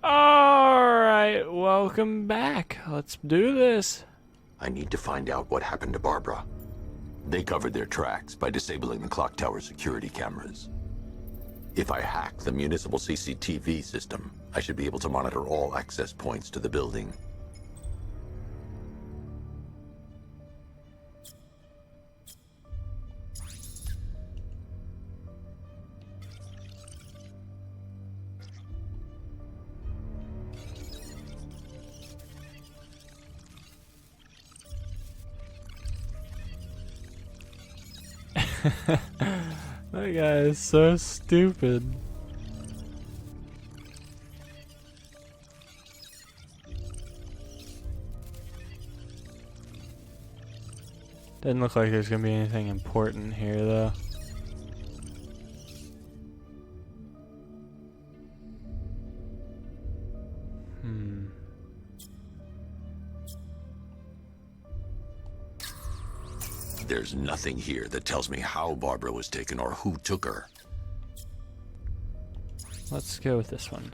Alright, welcome back. Let's do this. I need to find out what happened to Barbara. They covered their tracks by disabling the clock tower security cameras. If I hack the municipal CCTV system, I should be able to monitor all access points to the building. That guy is so stupid. Doesn't look like there's gonna be anything important here, though. There's nothing here that tells me how Barbara was taken or who took her. Let's go with this one.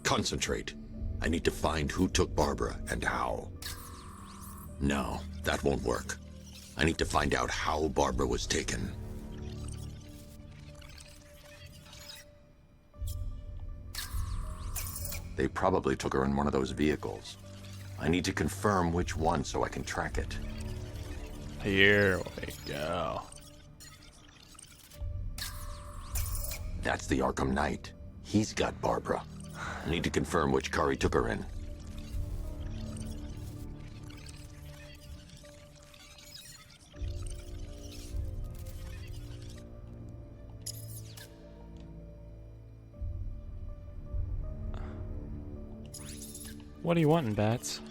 Concentrate. I need to find who took Barbara and how. No, that won't work. I need to find out how Barbara was taken. They probably took her in one of those vehicles. I need to confirm which one so I can track it. Here we go. That's the Arkham Knight. He's got Barbara. I need to confirm which car he took her in. What are you wanting, Bats?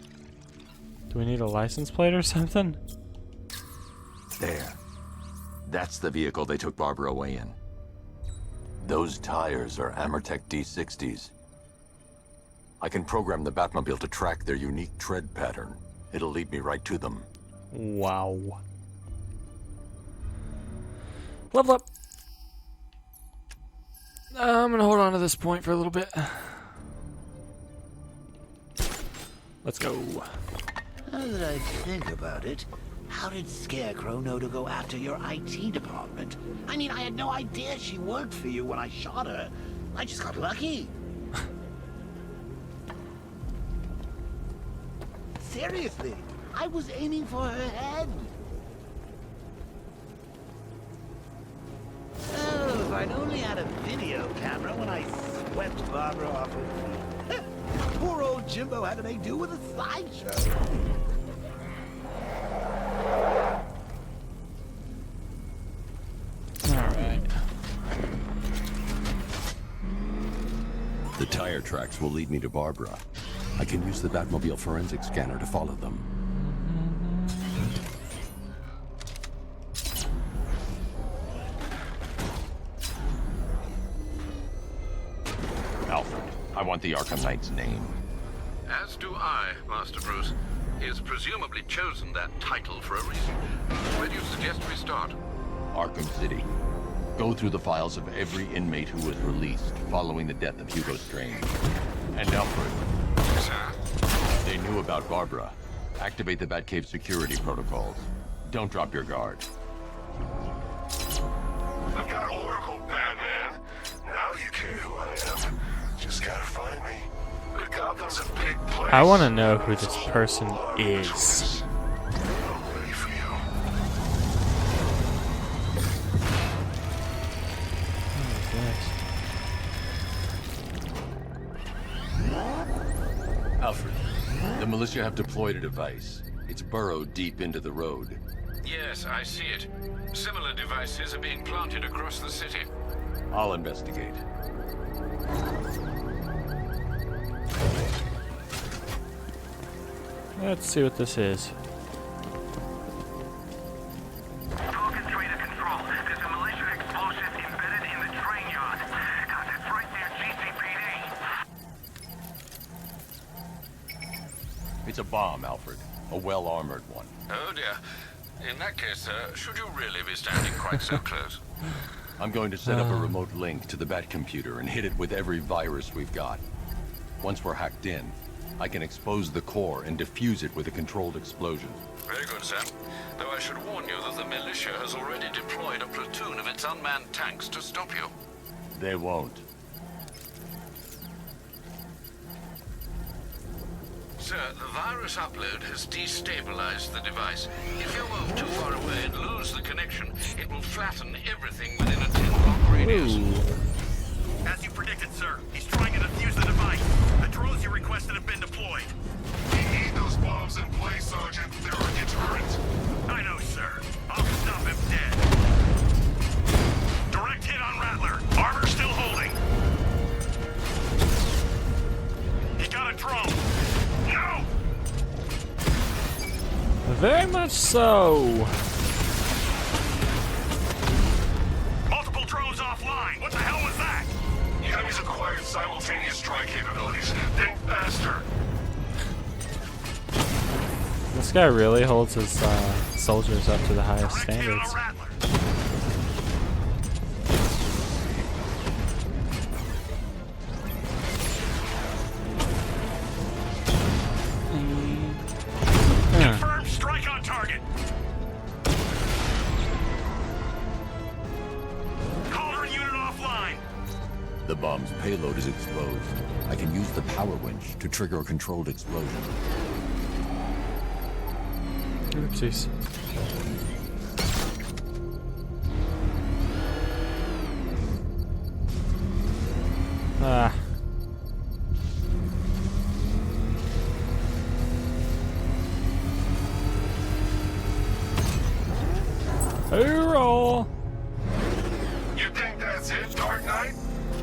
Do we need a license plate or something? There. That's the vehicle they took Barbara away in. Those tires are Amertec D60s. I can program the Batmobile to track their unique tread pattern. It'll lead me right to them. Wow. Level up. I'm gonna hold on to this point for a little bit. Let's go. Now that I think about it, how did Scarecrow know to go after your IT department? I mean, I had no idea she worked for you when I shot her. I just got lucky. Seriously, I was aiming for her head. Oh, if I'd only had a video camera when I swept Barbara off her feet. Poor old Jimbo had to make do with a slideshow. Alright. The tire tracks will lead me to Barbara. I can use the Batmobile forensic scanner to follow them. Alfred, I want the Arkham Knight's name. As do I, Master Bruce. He has presumably chosen that title for a reason. Where do you suggest we start? Arkham City. Go through the files of every inmate who was released following the death of Hugo Strange. And Alfred, Sir? they knew about Barbara. Activate the Batcave security protocols. Don't drop your guard. I've got Oracle, Batman. Now you care who I am. Just gotta find me. But Gotham's a big place. I want to know who this person is. I'm ready for you. Alfred, the militia have deployed a device. It's burrowed deep into the road. Yes, I see it. Similar devices are being planted across the city. I'll investigate. Let's see what this is. Falcon 3 to control. There's a militia explosive embedded in the train yard. It's right near GCPD. It's a bomb, Alfred. A well-armored one. Oh dear. In that case, should you really be standing quite so close? I'm going to set up a remote link to the Bat computer and hit it with every virus we've got. Once we're hacked in, I can expose the core and defuse it with a controlled explosion. Very good, sir. Though I should warn you that the militia has already deployed a platoon of its unmanned tanks to stop you. They won't. Sir, the virus upload has destabilized the device. If you move too far away and lose the connection, it will flatten everything within a 10-block radius. As you predicted, sir. He's trying to defuse the device. The drones you requested have been deployed. We need those bombs in place, Sergeant. They're a deterrent. I know, sir. I'll stop him dead. Direct hit on Rattler. Armor still holding. He got a drone. No! Very much so. Multiple drones offline. What the hell was that? The enemy's acquired simultaneous strike capabilities. Think faster. This guy really holds his soldiers up to the highest Direct hit on standards. Rattler. Confirmed strike on target. Cauldron unit offline. The bomb's payload is exposed. I can use the power winch to trigger a controlled explosion. Oopsies. Ah. Roll. You think that's it, Dark Knight?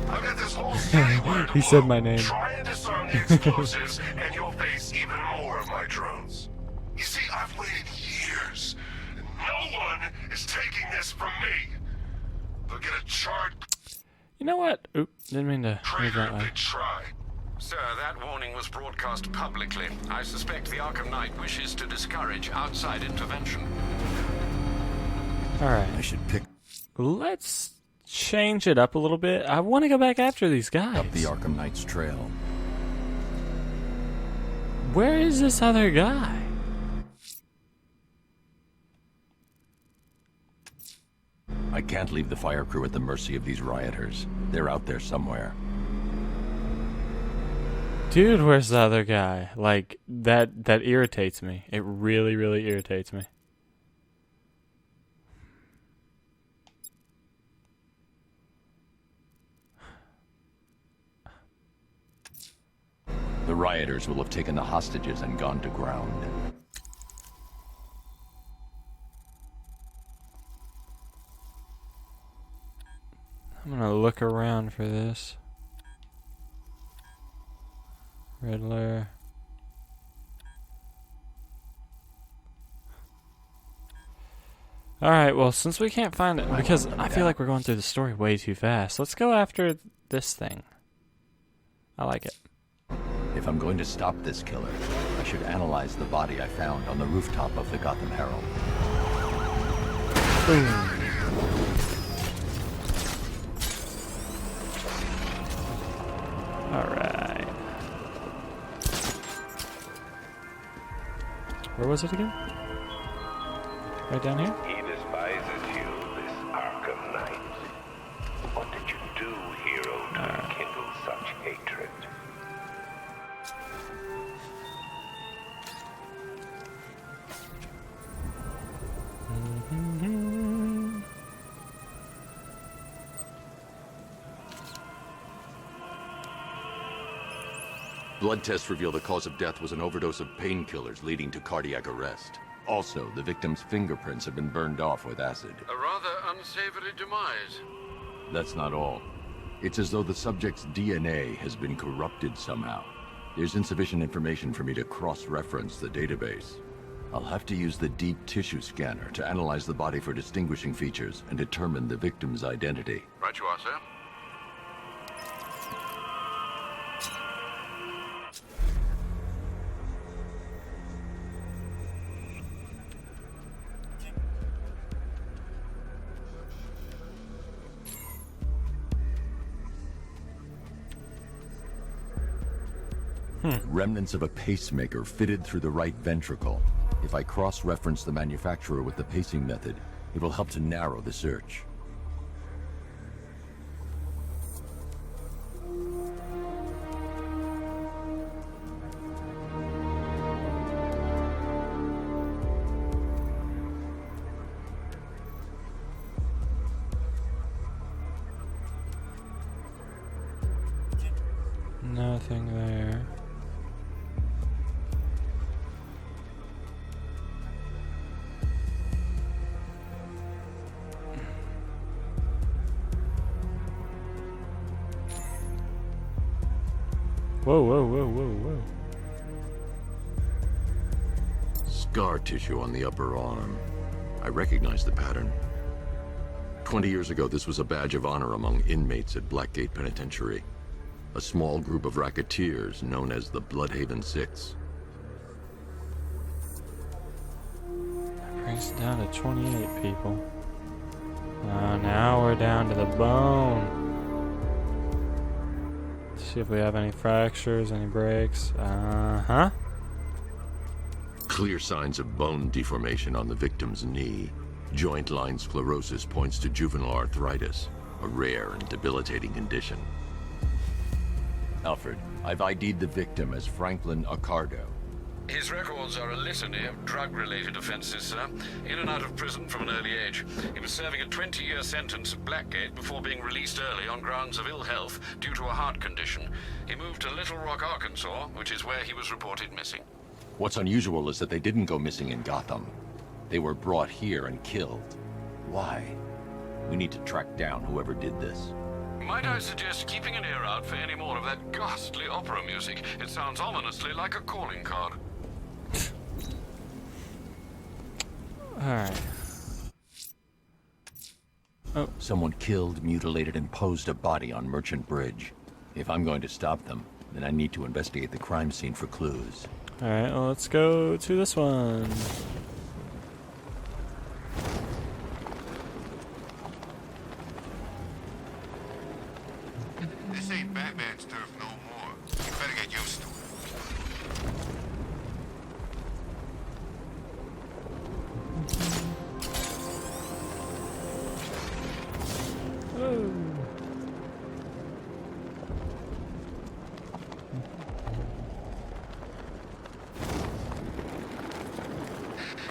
I've got this whole city where to He said look. my name. Try and disarm the explosives, and you'll face even more of my drones. You see, I've waited years, and no one is taking this from me. They'll get a charred You know what? Oop, didn't mean to move crater that if way. they try. Sir, that warning was broadcast publicly. I suspect the Arkham Knight wishes to discourage outside intervention. Alright. I should pick Let's change it up a little bit. I want to go back after these guys. up the Arkham Knight's trail. Where is this other guy? I can't leave the fire crew at the mercy of these rioters. They're out there somewhere. Dude, where's the other guy? Like, that irritates me. It really, really irritates me. The rioters will have taken the hostages and gone to ground. I'm gonna look around for this. Riddler. Alright, well, since we can't find it, because I feel like we're going through the story way too fast, let's go after this thing. I like it. If I'm going to stop this killer, I should analyze the body I found on the rooftop of the Gotham Herald. Alright. Where was it again? Right down here? He despises you, this Arkham Knight. What did you do, hero, to enkindle such hatred? Blood tests reveal the cause of death was an overdose of painkillers leading to cardiac arrest. Also, the victim's fingerprints have been burned off with acid. A rather unsavory demise. That's not all. It's as though the subject's DNA has been corrupted somehow. There's insufficient information for me to cross-reference the database. I'll have to use the deep tissue scanner to analyze the body for distinguishing features and determine the victim's identity. Right you are, sir. Remnants of a pacemaker fitted through the right ventricle. If I cross-reference the manufacturer with the pacing method, it will help to narrow the search. Nothing there. Whoa, whoa, whoa, whoa, whoa. Scar tissue on the upper arm. I recognize the pattern. 20 years ago, this was a badge of honor among inmates at Blackgate Penitentiary. A small group of racketeers known as the Bloodhaven Six. That brings it down to 28 people. Now we're down to the bone. Let's see if we have any fractures, any breaks. Uh-huh. Clear signs of bone deformation on the victim's knee. Joint line sclerosis points to juvenile arthritis, a rare and debilitating condition. Alfred, I've ID'd the victim as Franklin Accardo. His records are a litany of drug-related offenses, sir. In and out of prison from an early age. He was serving a 20-year sentence at Blackgate before being released early on grounds of ill health due to a heart condition. He moved to Little Rock, Arkansas, which is where he was reported missing. What's unusual is that they didn't go missing in Gotham. They were brought here and killed. Why? We need to track down whoever did this. Might I suggest keeping an ear out for any more of that ghastly opera music? It sounds ominously like a calling card. Alright. Someone killed, mutilated, and posed a body on Merchant Bridge. If I'm going to stop them, then I need to investigate the crime scene for clues. Alright, well, let's go to this one. This ain't Batman's turf no more. You better get used to it. Oh.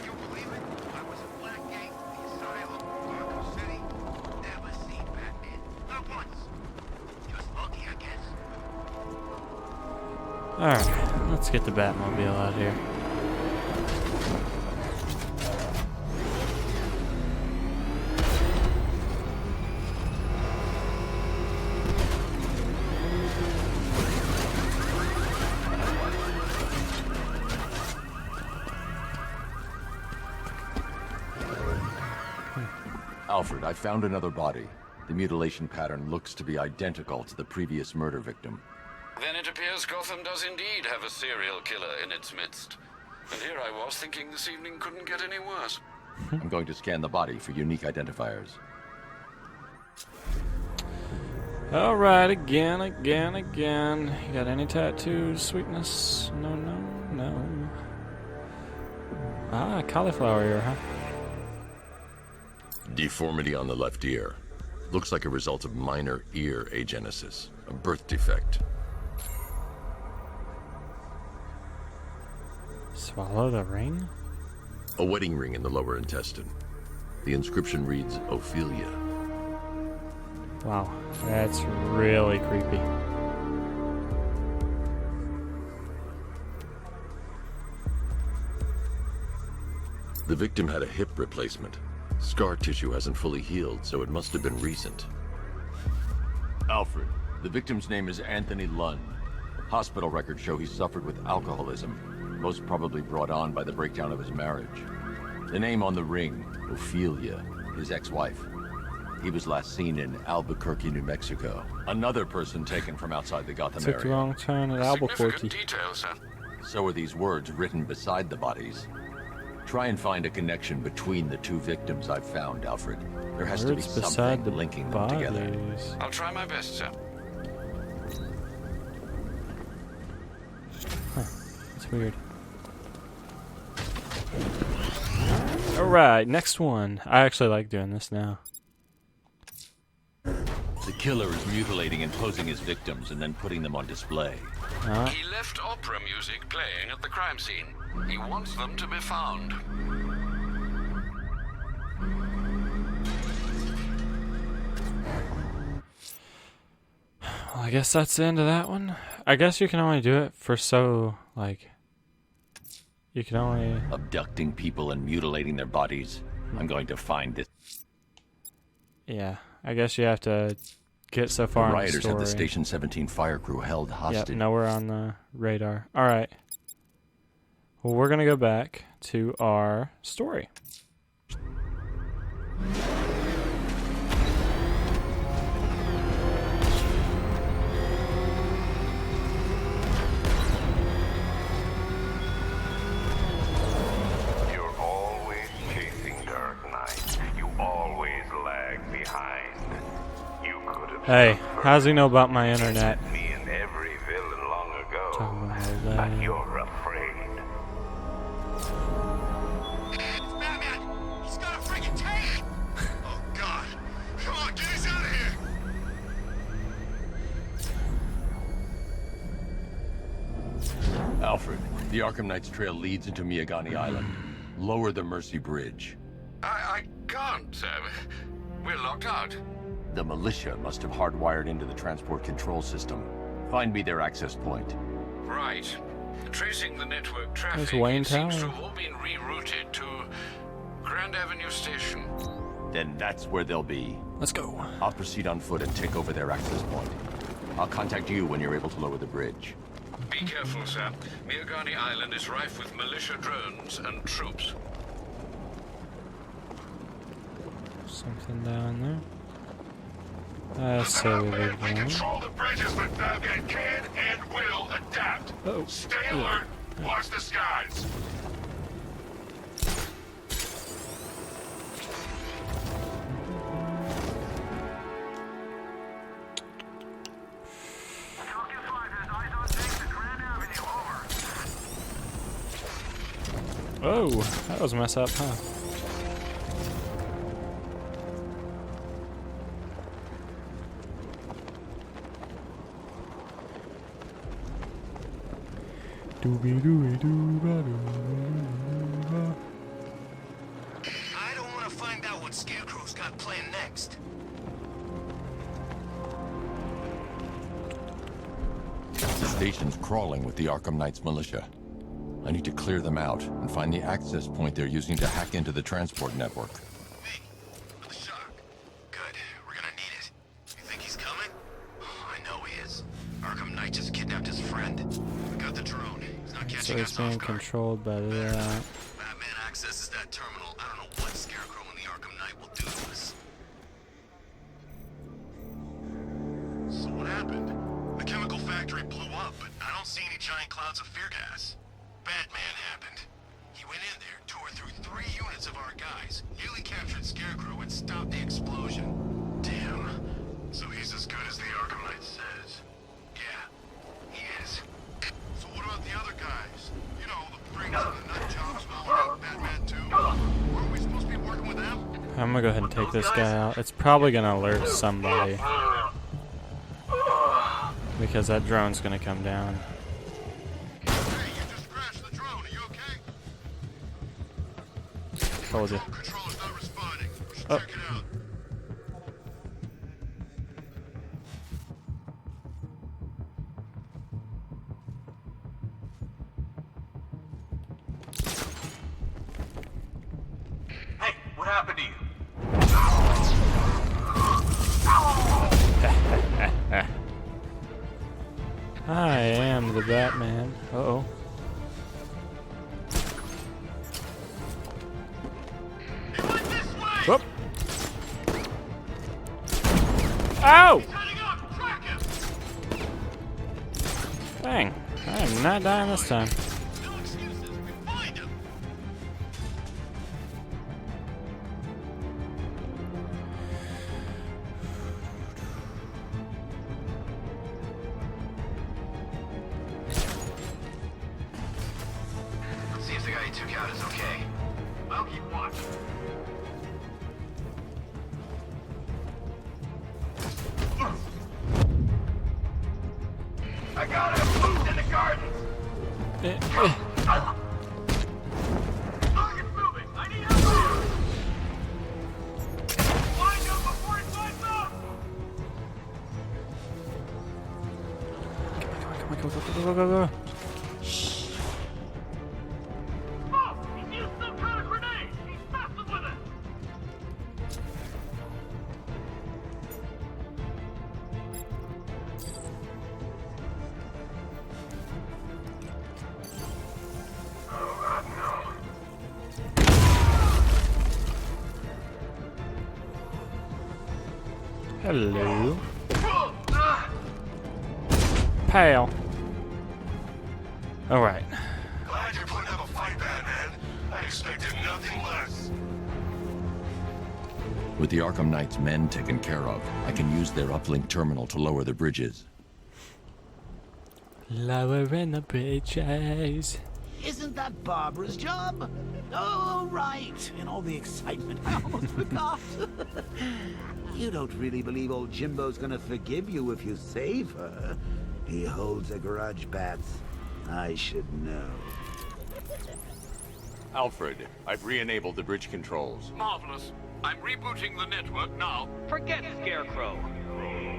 You believe it? I was at Blackgate, the asylum, Arkham City. Never seen Batman. Not once. Just lucky, I guess. Alright, let's get the Batmobile out here. Alfred, I found another body. The mutilation pattern looks to be identical to the previous murder victim. Then it appears Gotham does indeed have a serial killer in its midst. And here I was thinking this evening couldn't get any worse. I'm going to scan the body for unique identifiers. Alright, again. You got any tattoos, sweetness? No. Ah, cauliflower ear, huh? Deformity on the left ear. Looks like a result of minor ear agenesis, a birth defect. Swallow the ring? A wedding ring in the lower intestine. The inscription reads, Ophelia. Wow, that's really creepy. The victim had a hip replacement. Scar tissue hasn't fully healed, so it must have been recent. Alfred, the victim's name is Anthony Lund. Hospital records show he suffered with alcoholism, most probably brought on by the breakdown of his marriage. The name on the ring, Ophelia, his ex-wife. He was last seen in Albuquerque, New Mexico. Another person taken from outside the Gotham Took the area. wrong turn at Significant Albuquerque. detail, sir. So are these words written beside the bodies. Try and find a connection between the two victims I've found, Alfred. There has to be Words beside something the linking them together. bodies. I'll try my best, sir. It's weird. Alright, next one. I actually like doing this now. The killer is mutilating and posing his victims and then putting them on display. He left opera music playing at the crime scene. He wants them to be found. Well, I guess that's the end of that one. I guess you can only do it for so, like... You can only... Abducting people and mutilating their bodies. I'm going to find this. Yeah, I guess you have to get so far in the Rioters story. have the Station 17 fire crew held Yep, hostage. nowhere on the radar. Alright. Well, we're gonna go back to our story. You're always chasing Dark Knight. You always lag behind. You could have Hey, suffered how's he know about my internet? me and every villain long ago. Talking about all But that. you're afraid. Batman! He's got a freaking tank! Oh, God. Come on, get us out of here! Alfred, the Arkham Knight's trail leads into Miyagani Island. Lower the Mercy Bridge. I can't, sir. We're locked out. The militia must have hardwired into the transport control system. Find me their access point. Right. Tracing the network traffic, Wayne it seems to Tower. have all been rerouted to Grand Avenue Station. Then that's where they'll be. Let's go. I'll proceed on foot and take over their access point. I'll contact you when you're able to lower the bridge. Be careful, sir. Miyagani Island is rife with militia drones and troops. Something down there. Say we Batman, leave we alone. control the bridges, but Batman can and will adapt. Oh. Stay alert. Watch the skies. Oh, that was a mess up, huh? I don't want to find out what Scarecrow's got planned next. The station's crawling with the Arkham Knight's militia. I need to clear them out and find the access point they're using to hack into the transport network. Me, with a shock. Good, we're gonna need it. You think he's coming? Oh, I know he is. Arkham Knight just kidnapped his friend. We got the drone. He's not So catching it's us being off guard. controlled by that. Batman accesses that terminal. I don't know what Scarecrow and the Arkham Knight will do to us. So what happened? The chemical factory blew up, but I don't see any giant clouds of fear gas. Batman happened. He went in there, tore through 3 units of our guys, nearly captured Scarecrow, and stopped the explosion. Damn. So he's as good as the Arkham Knight says. Yeah, he is. So what about the other guys? You know, the freaks and the nut jobs who want Batman too? Weren't we supposed to be working with them? I'm gonna go ahead and take this guy out. It's probably gonna alert somebody. Because that drone's gonna come down. Hey, you just crashed the drone. Are you okay? Told you. Controller's not responding. We should Oh. check it out. Hey, what happened to you? I am am the Batman. Uh-oh. He went this way! Whoop! Ow! Heading up! Track him! Dang. I am not dying this time. No excuses. Find him! See if the guy you took out is okay. I'll keep watch. I got him! Moved in the gardens! Target's moving! I need help! Find him before he finds out! Come on, go. Oh! He's used some kind of grenade! He's messing with it! Hello. Pal. Alright. Glad you're putting up a fight, Batman. I expected nothing less. With the Arkham Knight's men taken care of, I can use their uplink terminal to lower the bridges. Lowering the bridges. Isn't that Barbara's job? Oh, right. In all the excitement, I almost forgot. You don't really believe old Jimbo's gonna forgive you if you save her. He holds a grudge, Bats. I should know. Alfred, I've re-enabled the bridge controls. Marvelous. I'm rebooting the network now. Forget Scarecrow.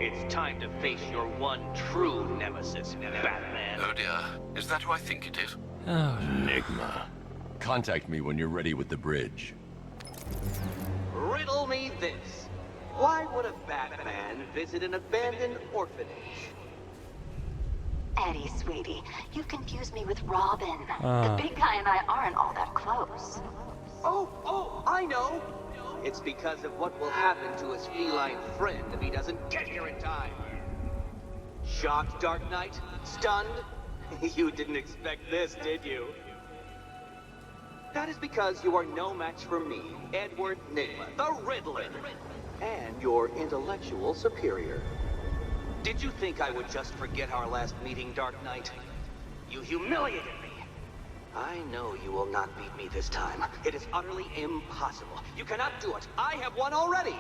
It's time to face your one true nemesis, Batman. Oh dear. Is that who I think it is? Oh, Enigma. Contact me when you're ready with the bridge. Riddle me this. Why would a Batman visit an abandoned orphanage? Eddie, sweetie, you confuse me with Robin. The big guy and I aren't all that close. Oh, I know. It's because of what will happen to his feline friend if he doesn't get here in time. Shocked, Dark Knight? Stunned? You didn't expect this, did you? That is because you are no match for me, Edward Nygma, the Riddler, and your intellectual superior. Did you think I would just forget our last meeting, Dark Knight? You humiliated me. I know you will not beat me this time. It is utterly impossible. You cannot do it. I have won already.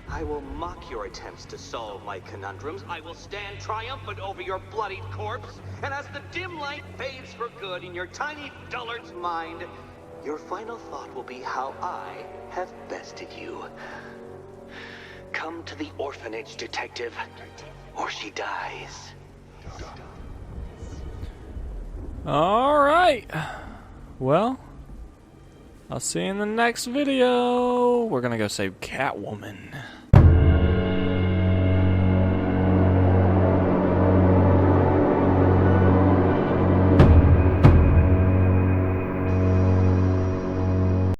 I will mock your attempts to solve my conundrums. I will stand triumphant over your bloodied corpse. And as the dim light fades for good in your tiny dullard's mind, your final thought will be how I have bested you. Come to the orphanage, detective, or she dies. alright. Well, I'll see you in the next video. We're gonna go save Catwoman.